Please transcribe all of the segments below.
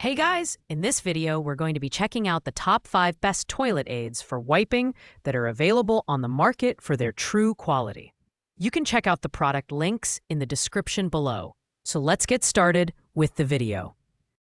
Hey guys, in this video we're going to be checking out the top 5 best toilet aids for wiping that are available on the market for their true quality. You can check out the product links in the description below. So let's get started with the video.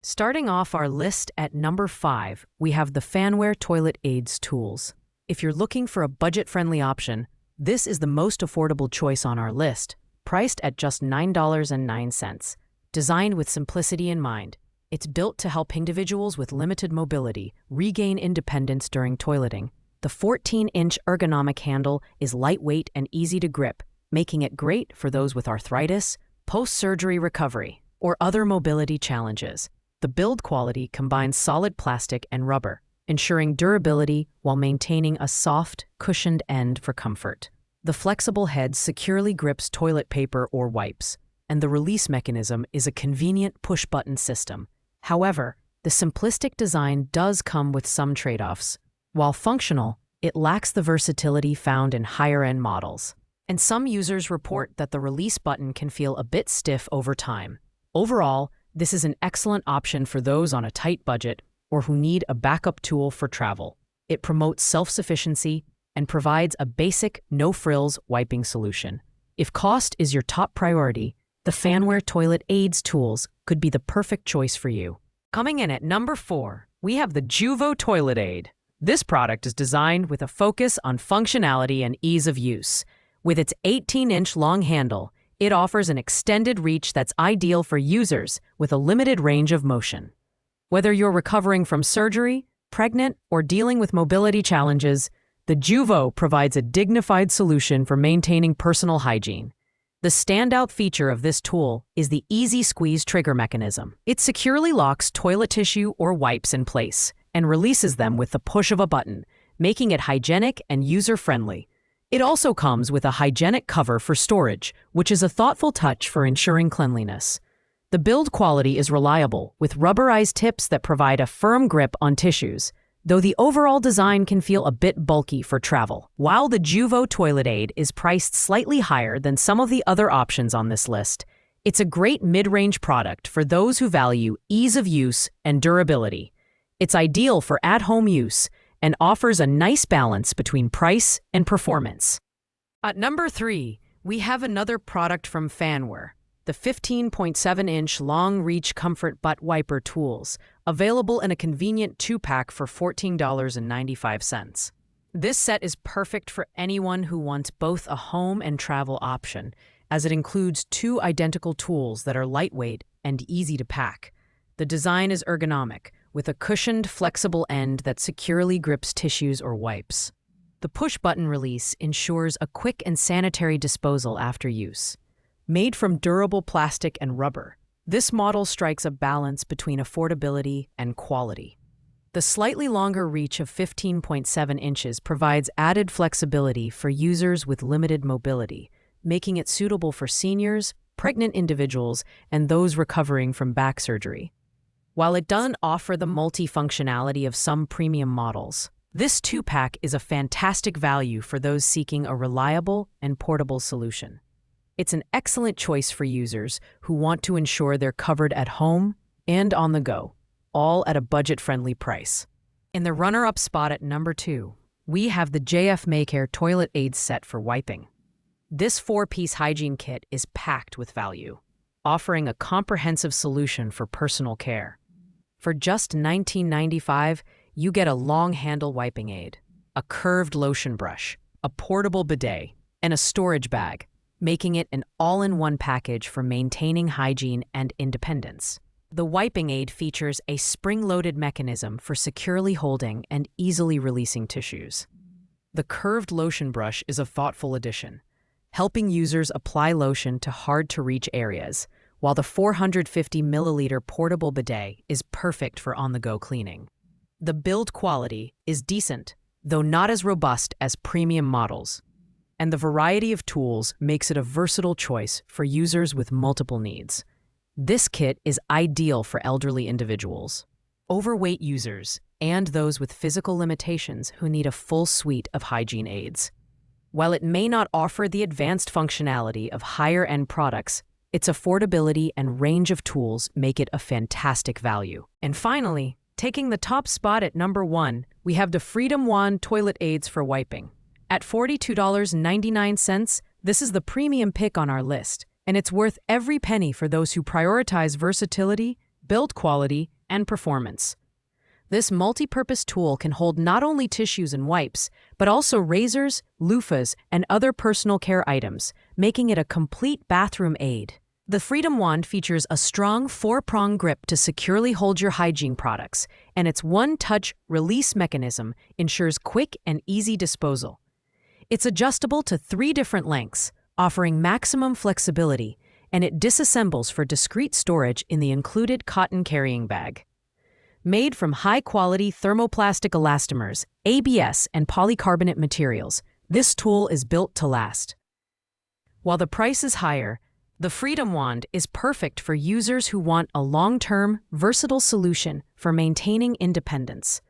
Starting off our list at number 5, we have the Fanware Toilet Aids Tools. If you're looking for a budget-friendly option, this is the most affordable choice on our list, priced at just $9.09. Designed with simplicity in mind, it's built to help individuals with limited mobility regain independence during toileting. The 14-inch ergonomic handle is lightweight and easy to grip, making it great for those with arthritis, post-surgery recovery, or other mobility challenges. The build quality combines solid plastic and rubber, ensuring durability while maintaining a soft, cushioned end for comfort. The flexible head securely grips toilet paper or wipes, and the release mechanism is a convenient push-button system. However, the simplistic design does come with some trade-offs. While functional, it lacks the versatility found in higher-end models. And some users report that the release button can feel a bit stiff over time. Overall, this is an excellent option for those on a tight budget or who need a backup tool for travel. It promotes self-sufficiency and provides a basic, no-frills wiping solution. If cost is your top priority, the Fanware Toilet Aids Tools could be the perfect choice for you. Coming in at number 4, we have the Juvo Toilet Aid. This product is designed with a focus on functionality and ease of use. With its 18-inch long handle, it offers an extended reach that's ideal for users with a limited range of motion. Whether you're recovering from surgery, pregnant, or dealing with mobility challenges, the Juvo provides a dignified solution for maintaining personal hygiene. The standout feature of this tool is the easy squeeze trigger mechanism. It securely locks toilet tissue or wipes in place and releases them with the push of a button, making it hygienic and user-friendly. It also comes with a hygienic cover for storage, which is a thoughtful touch for ensuring cleanliness. The build quality is reliable, with rubberized tips that provide a firm grip on tissues, though the overall design can feel a bit bulky for travel. While the Juvo Toilet Aid is priced slightly higher than some of the other options on this list, it's a great mid-range product for those who value ease of use and durability. It's ideal for at-home use and offers a nice balance between price and performance. At number 3, we have another product from Fanware, the 15.7-inch long-reach comfort butt wiper tools, available in a convenient 2-pack for $14.95. This set is perfect for anyone who wants both a home and travel option, as it includes 2 identical tools that are lightweight and easy to pack. The design is ergonomic, with a cushioned, flexible end that securely grips tissues or wipes. The push-button release ensures a quick and sanitary disposal after use. Made from durable plastic and rubber, this model strikes a balance between affordability and quality. The slightly longer reach of 15.7 inches provides added flexibility for users with limited mobility, making it suitable for seniors, pregnant individuals, and those recovering from back surgery. While it doesn't offer the multifunctionality of some premium models, this 2-pack is a fantastic value for those seeking a reliable and portable solution. It's an excellent choice for users who want to ensure they're covered at home and on the go, all at a budget-friendly price. In the runner-up spot at number 2, we have the JF Maycare Toilet Aids Set for wiping. This 4-piece hygiene kit is packed with value, offering a comprehensive solution for personal care. For just $19.95, you get a long-handle wiping aid, a curved lotion brush, a portable bidet, and a storage bag, making it an all-in-one package for maintaining hygiene and independence. The wiping aid features a spring-loaded mechanism for securely holding and easily releasing tissues. The curved lotion brush is a thoughtful addition, helping users apply lotion to hard-to-reach areas, while the 450-milliliter portable bidet is perfect for on-the-go cleaning. The build quality is decent, though not as robust as premium models, and the variety of tools makes it a versatile choice for users with multiple needs. This kit is ideal for elderly individuals, overweight users, and those with physical limitations who need a full suite of hygiene aids. While it may not offer the advanced functionality of higher-end products, Its affordability and range of tools make it a fantastic value. And finally, taking the top spot at number 1, we have the Freedom Wand Toilet Aids for Wiping. At $42.99, this is the premium pick on our list, and it's worth every penny for those who prioritize versatility, build quality, and performance. This multi-purpose tool can hold not only tissues and wipes, but also razors, loofahs, and other personal care items, making it a complete bathroom aid. The Freedom Wand features a strong 4-prong grip to securely hold your hygiene products, and its one-touch release mechanism ensures quick and easy disposal. It's adjustable to 3 different lengths, offering maximum flexibility, and it disassembles for discreet storage in the included cotton carrying bag. Made from high-quality thermoplastic elastomers, ABS, and polycarbonate materials, this tool is built to last. While the price is higher, the Freedom Wand is perfect for users who want a long-term, versatile solution for maintaining independence.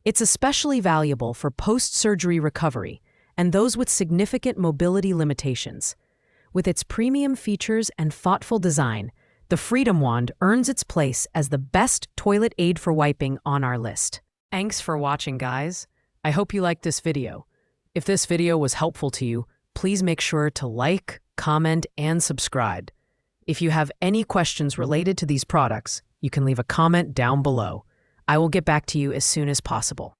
It's especially valuable for post-surgery recovery and those with significant mobility limitations. With its premium features and thoughtful design, the Freedom Wand earns its place as the best toilet aid for wiping on our list. Thanks for watching, guys. I hope you liked this video. If this video was helpful to you, please make sure to like, comment, and subscribe. If you have any questions related to these products, you can leave a comment down below. I will get back to you as soon as possible.